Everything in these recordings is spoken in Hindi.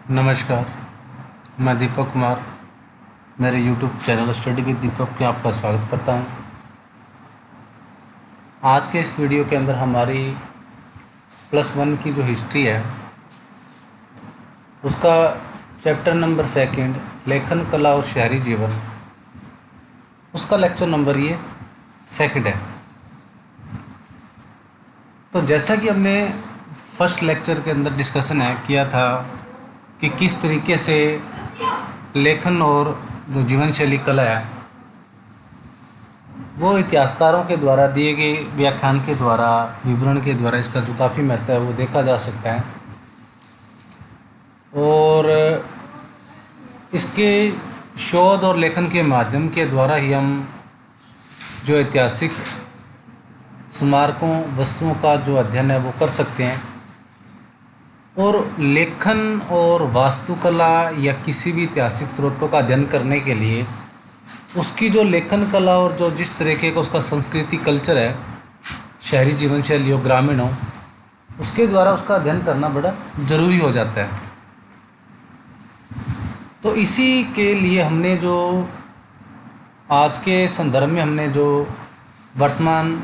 नमस्कार। मैं दीपक कुमार मेरे यूट्यूब चैनल स्टडी विद दीपक में आपका स्वागत करता हूं। आज के इस वीडियो के अंदर हमारी +1 की जो हिस्ट्री है उसका चैप्टर नंबर 2 लेखन कला और शहरी जीवन, उसका लेक्चर नंबर ये 2 है। तो जैसा कि हमने फर्स्ट लेक्चर के अंदर डिस्कशन किया था कि किस तरीके से लेखन और जो जीवन शैली कला है वो इतिहासकारों के द्वारा दिए गए व्याख्यान के द्वारा, विवरण के द्वारा इसका जो काफ़ी महत्व है वो देखा जा सकता है। और इसके शोध और लेखन के माध्यम के द्वारा ही हम जो ऐतिहासिक स्मारकों, वस्तुओं का जो अध्ययन है वो कर सकते हैं। और लेखन और वास्तुकला या किसी भी ऐतिहासिक स्रोतों का अध्ययन करने के लिए उसकी जो लेखन कला और जो जिस तरीके का उसका संस्कृति कल्चर है, शहरी जीवन शैली हो, ग्रामीण हो, उसके द्वारा उसका अध्ययन करना बड़ा ज़रूरी हो जाता है। तो इसी के लिए हमने जो आज के संदर्भ में हमने जो वर्तमान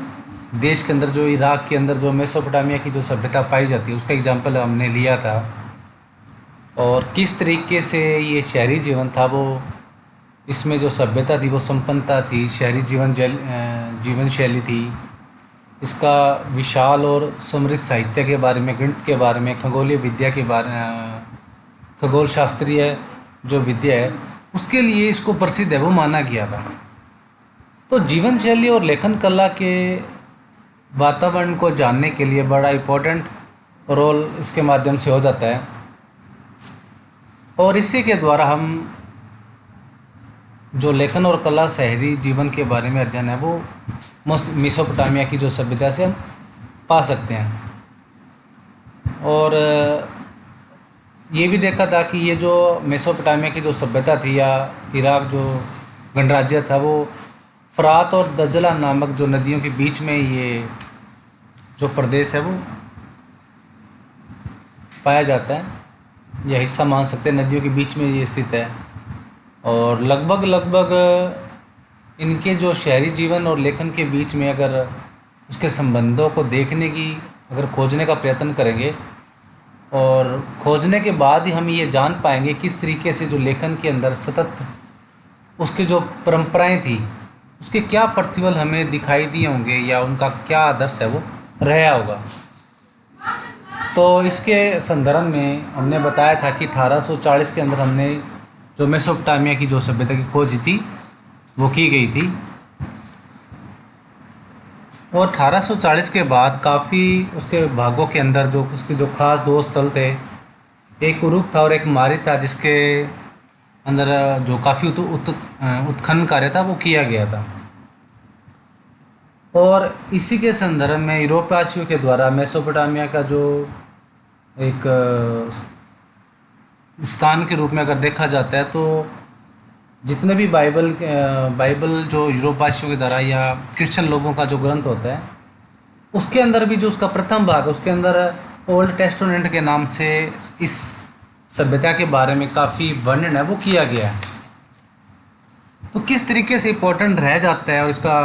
देश के अंदर जो इराक के अंदर जो मेसोपोटामिया की जो सभ्यता पाई जाती है उसका एग्जाम्पल हमने लिया था। और किस तरीके से ये शहरी जीवन था, वो इसमें जो सभ्यता थी वो संपन्नता थी, शहरी जीवन शैली थी, इसका विशाल और समृद्ध साहित्य के बारे में, गणित के बारे में, खगोलीय विद्या के बारे, खगोल शास्त्रीय जो विद्या है उसके लिए इसको प्रसिद्ध है वो माना गया था। तो जीवन शैली और लेखन कला के वातावरण को जानने के लिए बड़ा इम्पोर्टेंट रोल इसके माध्यम से हो जाता है। और इसी के द्वारा हम जो लेखन और कला शहरी जीवन के बारे में अध्ययन है वो मेसोपोटामिया की जो सभ्यता से हम पा सकते हैं। और ये भी देखा था कि ये जो मेसोपोटामिया की जो सभ्यता थी या इराक जो गणराज्य था वो फ़रात और दजला नामक जो नदियों के बीच में ये जो प्रदेश है वो पाया जाता है, यह हिस्सा मान सकते हैं, नदियों के बीच में ये स्थित है। और लगभग इनके जो शहरी जीवन और लेखन के बीच में अगर उसके संबंधों को देखने की, अगर खोजने का प्रयत्न करेंगे और खोजने के बाद ही हम ये जान पाएंगे किस तरीके से जो लेखन के अंदर सतत उसके जो परंपराएं थी उसके क्या प्रतिफल हमें दिखाई दिए होंगे या उनका क्या आदर्श है वो रहा होगा। तो इसके संदर्भ में हमने बताया था कि 1840 के अंदर हमने जो मेसोपोटामिया की जो सभ्यता की खोज थी वो की गई थी। और 1840 के बाद काफ़ी उसके भागों के अंदर जो उसके जो खास दो स्थल थे, एक उरुक था और एक मारी था, जिसके अंदर जो काफ़ी उत्खनन कार्य था वो किया गया था। और इसी के संदर्भ में यूरोपवासियों के द्वारा मेसोपोटामिया का जो एक स्थान के रूप में अगर देखा जाता है तो जितने भी बाइबल जो यूरोपवासियों के द्वारा या क्रिश्चियन लोगों का जो ग्रंथ होता है उसके अंदर भी जो उसका प्रथम भाग है उसके अंदर ओल्ड टेस्टामेंट के नाम से इस सभ्यता के बारे में काफ़ी वर्णन है वो किया गया है। तो किस तरीके से इम्पोर्टेंट रह जाता है और इसका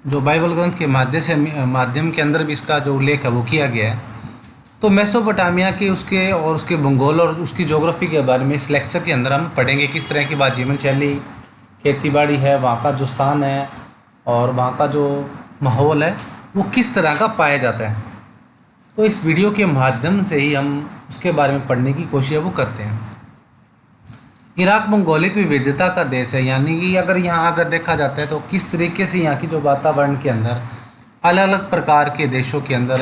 जो बाइबल ग्रंथ के माध्यम के अंदर भी इसका जो उल्लेख है वो किया गया है। तो मेसोपोटामिया के उसके और उसके भूगोल और उसकी ज्योग्राफी के बारे में इस लेक्चर के अंदर हम पढ़ेंगे किस तरह की बात जीवन शैली, खेतीबाड़ी है, वहाँ का जो स्थान है और वहाँ का जो माहौल है वो किस तरह का पाया जाता है। तो इस वीडियो के माध्यम से ही हम उसके बारे में पढ़ने की कोशिश वो करते हैं। इराक भौगोलिक विविधता का देश है, यानी कि अगर यहाँ अगर देखा जाता है तो किस तरीके से यहाँ की जो वातावरण के अंदर अलग अलग प्रकार के देशों के अंदर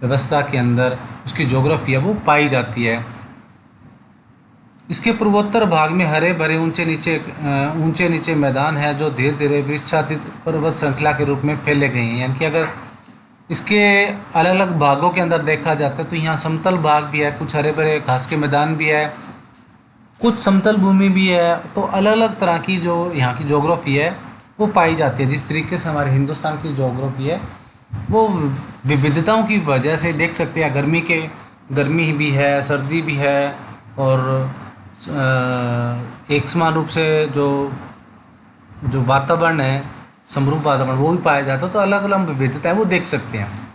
व्यवस्था के अंदर उसकी ज्योग्राफी है वो पाई जाती है। इसके पूर्वोत्तर भाग में हरे भरे ऊंचे नीचे मैदान है जो धीरे धीरे वृक्षातीत पर्वत श्रृंखला के रूप में फैले गए हैं। यानी कि अगर इसके अलग अलग भागों के अंदर देखा जाता है तो यहाँ समतल भाग भी है, कुछ हरे भरे घास के मैदान भी है, कुछ समतल भूमि भी है। तो अलग अलग तरह की जो यहाँ की ज्योग्राफी है वो पाई जाती है। जिस तरीके से हमारे हिंदुस्तान की ज्योग्राफी है वो विविधताओं की वजह से देख सकते हैं, गर्मी भी है, सर्दी भी है और एक समान रूप से जो जो वातावरण है, समरूप वातावरण, वो भी पाया जाता है। तो अलग अलग विविधता है वो देख सकते हैं।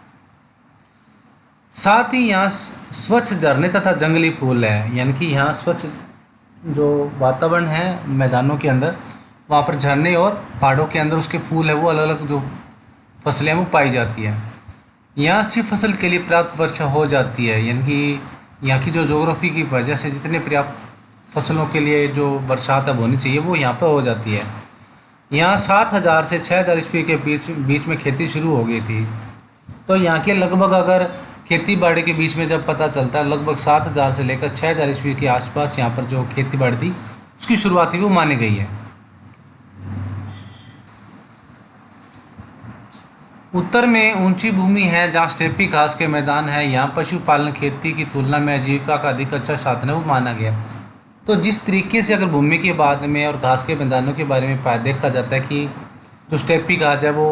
साथ ही यहाँ स्वच्छ झरने तथा जंगली फूल है, यानी कि यहाँ स्वच्छ जो वातावरण है मैदानों के अंदर, वहाँ पर झरने और पहाड़ों के अंदर उसके फूल है वो अलग अलग जो फसलें हैं वो पाई जाती है। यहाँ अच्छी फसल के लिए पर्याप्त वर्षा हो जाती है, यानी कि यहाँ की जो जोग्राफी की वजह से जितने पर्याप्त फसलों के लिए जो बरसात अब होनी चाहिए वो यहाँ पर हो जाती है। यहाँ 7,000 से 6,000 ईस्वी के बीच में खेती शुरू हो गई थी। तो यहाँ के लगभग अगर खेती बाड़ी के बीच में जब पता चलता है, लगभग 7,000 से लेकर 6,000 ईस्वी के आसपास यहाँ पर जो खेती बाड़ी थी उसकी शुरुआत थी वो मानी गई है। उत्तर में ऊंची भूमि है जहाँ स्टेपी घास के मैदान है। यहाँ पशुपालन खेती की तुलना में आजीविका का अधिक अच्छा साधन है वो माना गया। तो जिस तरीके से अगर भूमि के बारे में और घास के मैदानों के बारे में देखा जाता है कि जो स्टेपी घास है वो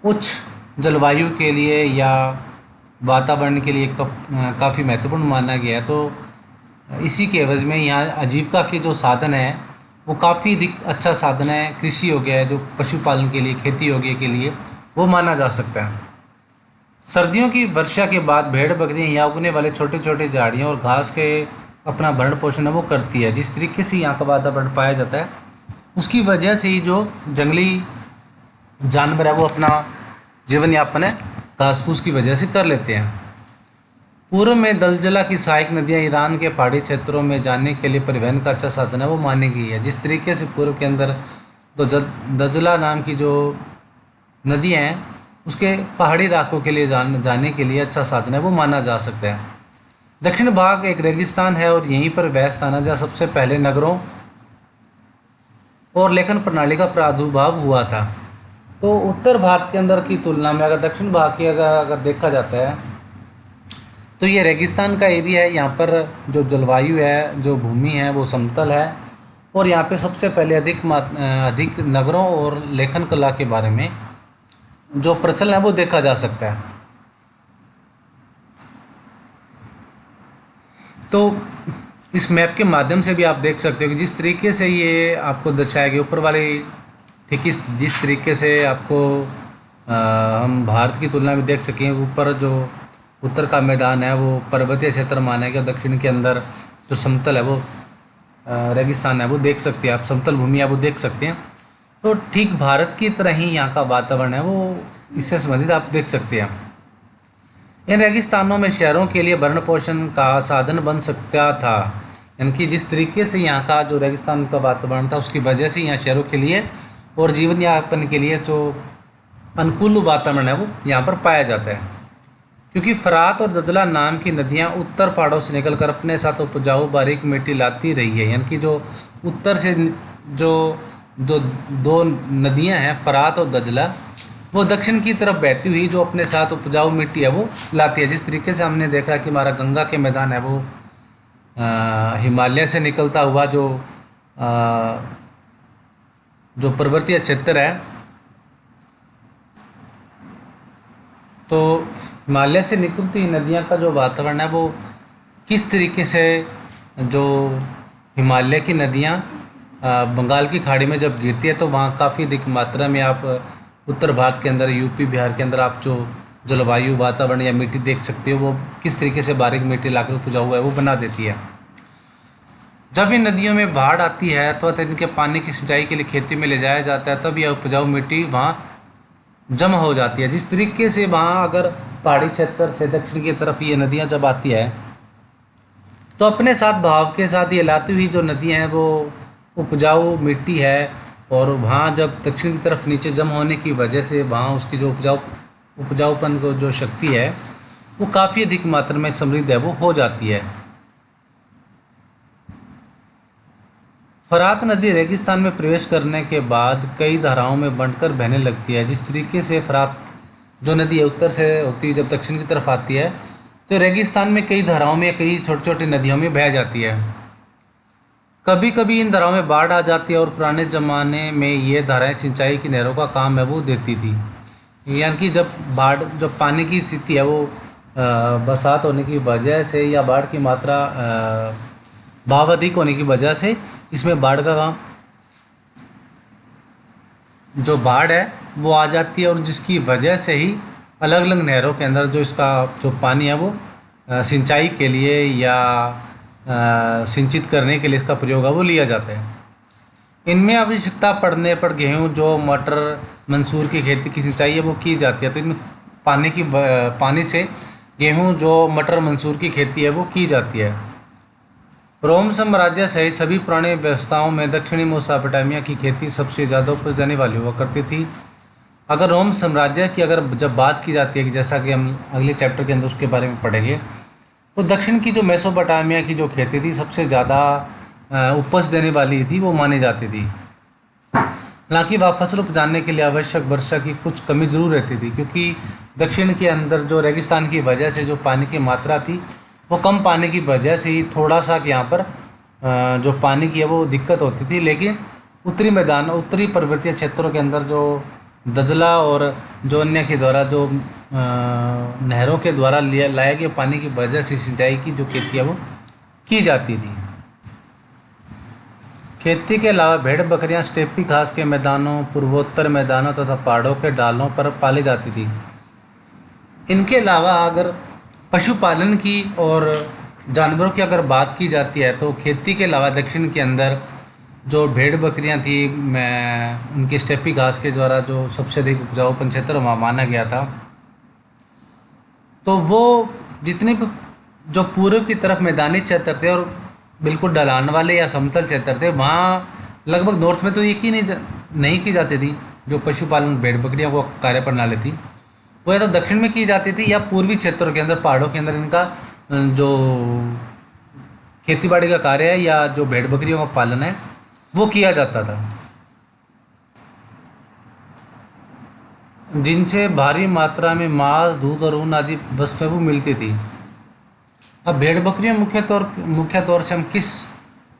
उच्च जलवायु के लिए या वातावरण के लिए काफ़ी महत्वपूर्ण माना गया है। तो इसी के एवज में यहाँ आजीविका के जो साधन है वो काफ़ी अधिक अच्छा साधन है। कृषि हो गया है, जो पशुपालन के लिए, खेती हो गया के लिए वो माना जा सकता है। सर्दियों की वर्षा के बाद भेड़ बकरियाँ यहाँ उगने वाले छोटे छोटे झाड़ियों और घास के अपना भरण पोषण है वो करती है। जिस तरीके से यहाँ का वातावरण पाया जाता है उसकी वजह से ही जो जंगली जानवर है वो अपना जीवन यापन है घास फूस की वजह से कर लेते हैं। पूर्व में दलजला की सहायक नदियाँ ईरान के पहाड़ी क्षेत्रों में जाने के लिए परिवहन का अच्छा साधन है वो मानी गई है। जिस तरीके से पूर्व के अंदर तो दजला नाम की जो नदियाँ हैं उसके पहाड़ी इलाकों के लिए जाने के लिए अच्छा साधन है वो माना जा सकता है। दक्षिण भाग एक रेगिस्तान है और यहीं पर वह स्थान है जहाँ सबसे पहले नगरों और लेखन प्रणाली का प्रादुर्भाव हुआ था। तो उत्तर भारत के अंदर की तुलना में अगर दक्षिण भाग की अगर देखा जाता है तो ये रेगिस्तान का एरिया है। यहाँ पर जो जलवायु है, जो भूमि है वो समतल है और यहाँ पे सबसे पहले अधिक नगरों और लेखन कला के बारे में जो प्रचलन है वो देखा जा सकता है। तो इस मैप के माध्यम से भी आप देख सकते हो कि जिस तरीके से ये आपको दर्शाया गया ऊपर वाले, ठीक जिस तरीके से आपको हम भारत की तुलना में देख सकें, ऊपर जो उत्तर का मैदान है वो पर्वतीय क्षेत्र माना गया, दक्षिण के अंदर जो समतल है वो रेगिस्तान है वो देख सकते हैं आप, समतल भूमि है वो देख सकते हैं। तो ठीक भारत की तरह ही यहाँ का वातावरण है वो इससे संबंधित आप देख सकते हैं। इन रेगिस्तानों में शहरों के लिए भरण पोषण का साधन बन सकता था, यानी कि जिस तरीके से यहाँ का जो रेगिस्तान का वातावरण था उसकी वजह से यहाँ शहरों के लिए और जीवन यापन के लिए जो अनुकूल वातावरण है वो यहाँ पर पाया जाता है। क्योंकि फरात और दजला नाम की नदियाँ उत्तर पहाड़ों से निकलकर अपने साथ उपजाऊ बारीक मिट्टी लाती रही है, यानी कि जो उत्तर से जो जो दो नदियाँ हैं फरात और दजला वो दक्षिण की तरफ बहती हुई जो अपने साथ उपजाऊ मिट्टी है वो लाती है। जिस तरीके से हमने देखा कि हमारा गंगा के मैदान है वो हिमालय से निकलता हुआ जो पर्वतीय क्षेत्र है, तो हिमालय से निकलती नदियाँ का जो वातावरण है वो किस तरीके से जो हिमालय की नदियाँ बंगाल की खाड़ी में जब गिरती है तो वहाँ काफ़ी अधिक मात्रा में आप उत्तर भारत के अंदर, यूपी बिहार के अंदर आप जो जलवायु वातावरण या मिट्टी देख सकते हो वो किस तरीके से बारीक मिट्टी लाकर उपजाऊ हुआ है वो बना देती है। जब इन नदियों में बाढ़ आती है तो इनके पानी की सिंचाई के लिए खेती में ले जाया जाता है, तब यह उपजाऊ मिट्टी वहाँ जमा हो जाती है। जिस तरीके से वहाँ अगर पहाड़ी क्षेत्र से दक्षिण की तरफ ये नदियाँ जब आती है तो अपने साथ बहाव के साथ ये लाती हुई जो नदियाँ हैं वो उपजाऊ मिट्टी है और वहाँ जब दक्षिण की तरफ नीचे जमा होने की वजह से वहाँ उसकी जो उपजाऊपन को जो शक्ति है वो काफ़ी अधिक मात्रा में समृद्ध है वो हो जाती है। फरात नदी रेगिस्तान में प्रवेश करने के बाद कई धाराओं में बंटकर बहने लगती है। जिस तरीके से फरात जो नदी है उत्तर से होती है जब दक्षिण की तरफ आती है तो रेगिस्तान में कई धाराओं में, कई छोटी छोटी नदियों में बह जाती है। कभी कभी इन धाराओं में बाढ़ आ जाती है और पुराने ज़माने में ये धाराएं सिंचाई की नहरों का काम है वो देती थी, यानी कि जब पानी की स्थिति है वो बरसात होने की वजह से या बाढ़ की मात्रा भाव अधिक होने की वजह से इसमें बाढ़ का काम जो बाढ़ है वो आ जाती है, और जिसकी वजह से ही अलग अलग नहरों के अंदर जो इसका जो पानी है वो सिंचाई के लिए या सिंचित करने के लिए इसका प्रयोग है वो लिया जाता है। इनमें आवश्यकता पड़ने पर गेहूं, जो मटर, मंसूर की खेती की सिंचाई है वो की जाती है। तो इनमें पानी से गेहूं, जो मटर, मंसूर की खेती है वो की जाती है। रोम साम्राज्य सहित सभी पुरानी व्यवस्थाओं में दक्षिणी मेसोपोटामिया की खेती सबसे ज़्यादा उपज देने वाली हुआ करती थी। अगर रोम साम्राज्य की अगर जब बात की जाती है कि जैसा कि हम अगले चैप्टर के अंदर उसके बारे में पढ़ेंगे, तो दक्षिण की जो मेसोपोटामिया की जो खेती थी सबसे ज़्यादा उपज देने वाली थी, वो मानी जाती थी। हालांकि वह फसल उपजाने के लिए आवश्यक वर्षा की कुछ कमी जरूर रहती थी, क्योंकि दक्षिण के अंदर जो रेगिस्तान की वजह से जो पानी की मात्रा थी वो कम पानी की वजह से ही थोड़ा सा यहाँ पर जो पानी की है वो दिक्कत होती थी। लेकिन उत्तरी पर्वतीय क्षेत्रों के अंदर जो दजला और जो अन्य के द्वारा जो नहरों के द्वारा लाए गए पानी की वजह से सिंचाई की जो खेती है वो की जाती थी। खेती के अलावा भेड़ बकरियां स्टेपी घास के मैदानों, पूर्वोत्तर मैदानों तथा पहाड़ों के डालों पर पाली जाती थी। इनके अलावा अगर पशुपालन की और जानवरों की अगर बात की जाती है, तो खेती के अलावा दक्षिण के अंदर जो भेड़ बकरियां थी, उनकी स्टेपी घास के द्वारा जो सबसे अधिक उपजाऊपन क्षेत्र माना गया था, तो वो जितने भी जो पूर्व की तरफ मैदानी क्षेत्र थे और बिल्कुल ढलान वाले या समतल क्षेत्र थे, वहाँ लगभग नॉर्थ में तो ये की नहीं की जाती थी जो पशुपालन भेड़ बकरियों को कार्य प्रणाली थी, वो या तो दक्षिण में की जाती थी या पूर्वी क्षेत्रों के अंदर पहाड़ों के अंदर इनका जो खेतीबाड़ी का कार्य है या जो भेड़ बकरियों का पालन है वो किया जाता था, जिनसे भारी मात्रा में मांस, दूध और ऊन आदि वस्तुएं वो मिलती थी। अब भेड़ बकरियां मुख्य तौर से हम किस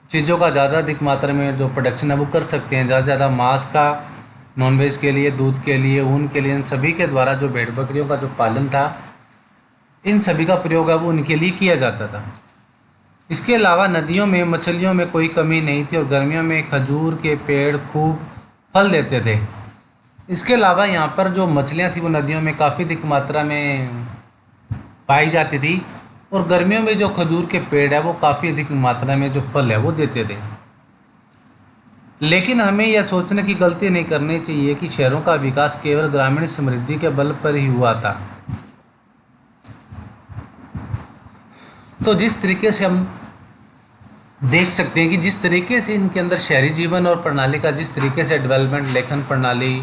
चीज़ों का ज़्यादा अधिक मात्रा में जो प्रोडक्शन है वो कर सकते हैं? ज़्यादा मांस का, नॉनवेज के लिए, दूध के लिए, ऊन के लिए, इन सभी के द्वारा जो भेड़ बकरियों का जो पालन था, इन सभी का प्रयोग है वो उनके लिए किया जाता था। इसके अलावा नदियों में मछलियों में कोई कमी नहीं थी और गर्मियों में खजूर के पेड़ खूब फल देते थे। इसके अलावा यहाँ पर जो मछलियाँ थी वो नदियों में काफ़ी अधिक मात्रा में पाई जाती थी और गर्मियों में जो खजूर के पेड़ है वो काफ़ी अधिक मात्रा में जो फल है वो देते थे। लेकिन हमें यह सोचने की गलती नहीं करनी चाहिए कि शहरों का विकास केवल ग्रामीण समृद्धि के बल पर ही हुआ था। तो जिस तरीके से हम देख सकते हैं कि जिस तरीके से इनके अंदर शहरी जीवन और प्रणाली का जिस तरीके से डेवलपमेंट, लेखन प्रणाली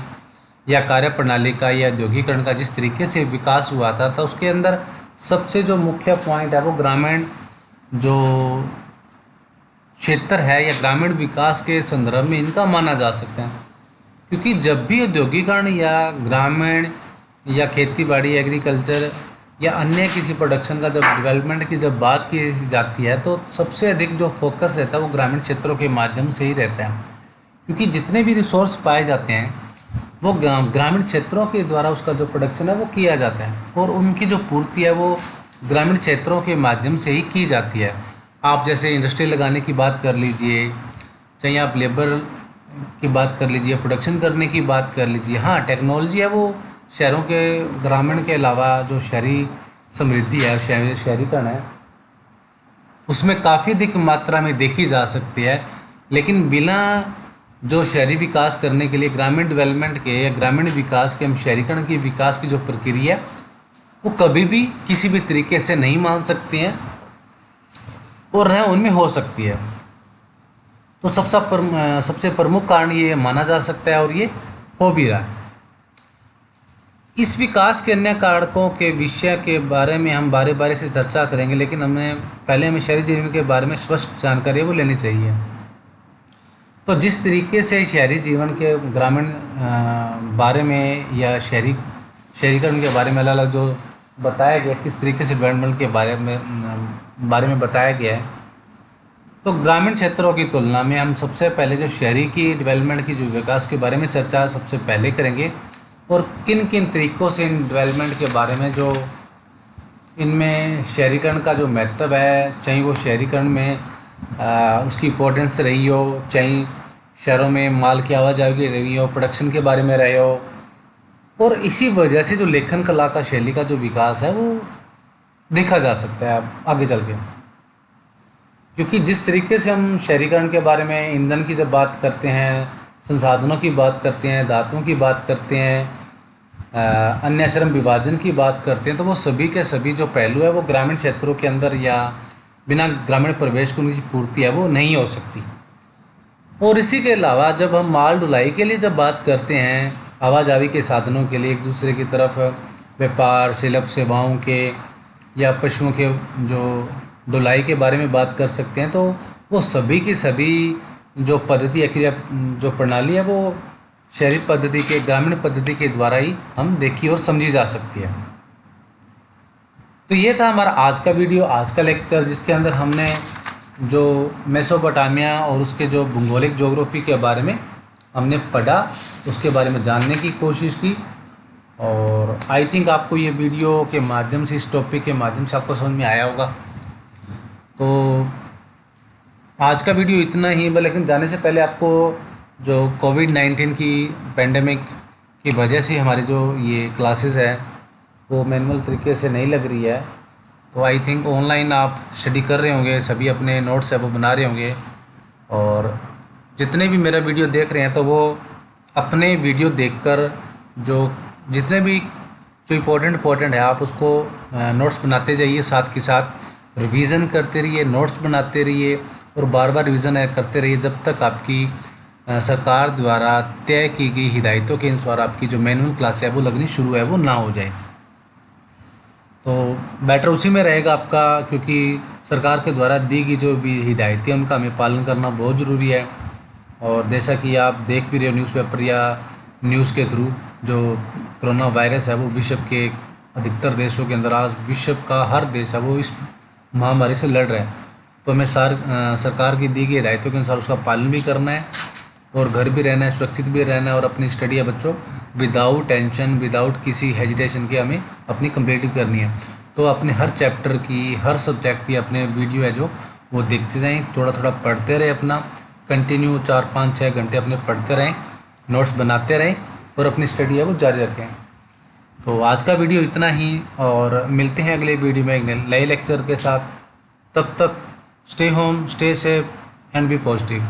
या कार्य प्रणाली का या औद्योगिकरण का जिस तरीके से विकास हुआ था, तो उसके अंदर सबसे जो मुख्य पॉइंट है वो ग्रामीण जो क्षेत्र है या ग्रामीण विकास के संदर्भ में इनका माना जा सकता है। क्योंकि जब भी औद्योगिकरण या ग्रामीण या खेतीबाड़ी, एग्रीकल्चर या अन्य किसी प्रोडक्शन का जब डेवलपमेंट की जब बात की जाती है, तो सबसे अधिक जो फोकस रहता है वो ग्रामीण क्षेत्रों के माध्यम से ही रहता है। क्योंकि जितने भी रिसोर्स पाए जाते हैं वो ग्रामीण क्षेत्रों के द्वारा उसका जो प्रोडक्शन है वो किया जाता है और उनकी जो पूर्ति है वो ग्रामीण क्षेत्रों के माध्यम से ही की जाती है। आप जैसे इंडस्ट्री लगाने की बात कर लीजिए, चाहे आप लेबर की बात कर लीजिए, प्रोडक्शन करने की बात कर लीजिए। हाँ, टेक्नोलॉजी है वो शहरों के, ग्रामीण के अलावा जो शहरी समृद्धि है, शहरीकरण है, उसमें काफ़ी अधिक मात्रा में देखी जा सकती है। लेकिन बिना जो शहरी विकास करने के लिए ग्रामीण डेवलपमेंट के या ग्रामीण विकास के, हम शहरीकरण की विकास की जो प्रक्रिया वो कभी भी किसी भी तरीके से नहीं मान सकते हैं और न उनमें हो सकती है। तो सबसे प्रमुख कारण ये माना जा सकता है और ये हो भी रहा है। इस विकास के अन्य कारकों के विषय के बारे में हम बारी बारी से चर्चा करेंगे, लेकिन हमें शहरी जीवन के बारे में स्पष्ट जानकारी वो लेनी चाहिए। तो जिस तरीके से शहरी जीवन के ग्रामीण बारे में या शहरीकरण के बारे में अलग अलग जो बताया गया, किस तरीके से डेवलपमेंट के बारे में बताया गया है, तो ग्रामीण क्षेत्रों की तुलना में हम सबसे पहले जो शहरी की डेवलपमेंट की जो विकास के बारे में चर्चा सबसे पहले करेंगे और किन किन तरीक़ों से इन डेवलपमेंट के बारे में जो इनमें शहरीकरण का जो महत्व है, चाहे वो शहरीकरण में उसकी इम्पोर्टेंस रही हो, चाहे शहरों में माल की आवाजाही रही हो, प्रोडक्शन के बारे में रहे हो, और इसी वजह से जो लेखन कला का शैली का जो विकास है वो देखा जा सकता है आगे चल के। क्योंकि जिस तरीके से हम शहरीकरण के बारे में, ईंधन की जब बात करते हैं, संसाधनों की बात करते हैं, धातुओं की बात करते हैं, अन्य श्रम विभाजन की बात करते हैं, तो वो सभी के सभी जो पहलू है वो ग्रामीण क्षेत्रों के अंदर या बिना ग्रामीण प्रवेश की उनकी पूर्ति है वो नहीं हो सकती। और इसी के अलावा जब हम माल ढुलाई के लिए जब बात करते हैं, आवाजाही के साधनों के लिए एक दूसरे की तरफ व्यापार, सुलभ सेवाओं के या पशुओं के जो ढुलाई के बारे में बात कर सकते हैं, तो वो सभी की सभी जो पद्धति है, क्रिया जो प्रणाली है, वो शहरी पद्धति के, ग्रामीण पद्धति के द्वारा ही हम देखी और समझी जा सकती है। तो ये था हमारा आज का वीडियो, आज का लेक्चर, जिसके अंदर हमने जो मेसोपोटामिया और उसके जो भूगोलिक ज्योग्राफी के बारे में हमने पढ़ा, उसके बारे में जानने की कोशिश की। और आई थिंक आपको ये वीडियो के माध्यम से, इस टॉपिक के माध्यम से आपको समझ में आया होगा। तो आज का वीडियो इतना ही, लेकिन जाने से पहले आपको जो कोविड-19 की पेंडेमिक की वजह से हमारी जो ये क्लासेस है वो मैनुअल तरीके से नहीं लग रही है, तो आई थिंक ऑनलाइन आप स्टडी कर रहे होंगे, सभी अपने नोट्स है वो बना रहे होंगे। और जितने भी मेरा वीडियो देख रहे हैं तो वो अपने वीडियो देखकर जो जितने भी जो इम्पोर्टेंट है आप उसको नोट्स बनाते जाइए, साथ के साथ रिवीजन करते रहिए, नोट्स बनाते रहिए और बार बार रिवीजन करते रहिए जब तक आपकी सरकार द्वारा तय की गई हिदायतों के अनुसार आपकी जो मैनुअल क्लास है वो लगनी शुरू है वो ना हो जाए। तो बेटर उसी में रहेगा आपका, क्योंकि सरकार के द्वारा दी गई जो भी हिदायतें उनका हमें पालन करना बहुत ज़रूरी है। और जैसा कि आप देख भी रहे हो न्यूज़पेपर या न्यूज़ के थ्रू, जो कोरोना वायरस है वो विश्व के अधिकतर देशों के अंदर, आज विश्व का हर देश है वो इस महामारी से लड़ रहा है। तो हमें सरकार की दी गई हिदायतों के अनुसार उसका पालन भी करना है और घर भी रहना है, सुरक्षित भी रहना है, और अपनी स्टडी है बच्चों विदाउट टेंशन, विदाउट किसी हेजिटेशन के हमें अपनी कंप्लीट करनी है। तो अपने हर चैप्टर की, हर सब्जेक्ट की अपने वीडियो है जो वो देखते जाएं, थोड़ा थोड़ा पढ़ते रहें, अपना कंटिन्यू 4-5-6 घंटे अपने पढ़ते रहें, नोट्स बनाते रहें और अपनी स्टडी है वो जारी रखें। तो आज का वीडियो इतना ही, और मिलते हैं अगले वीडियो में एक नए लेक्चर के साथ। तब तक stay home, stay safe and be positive.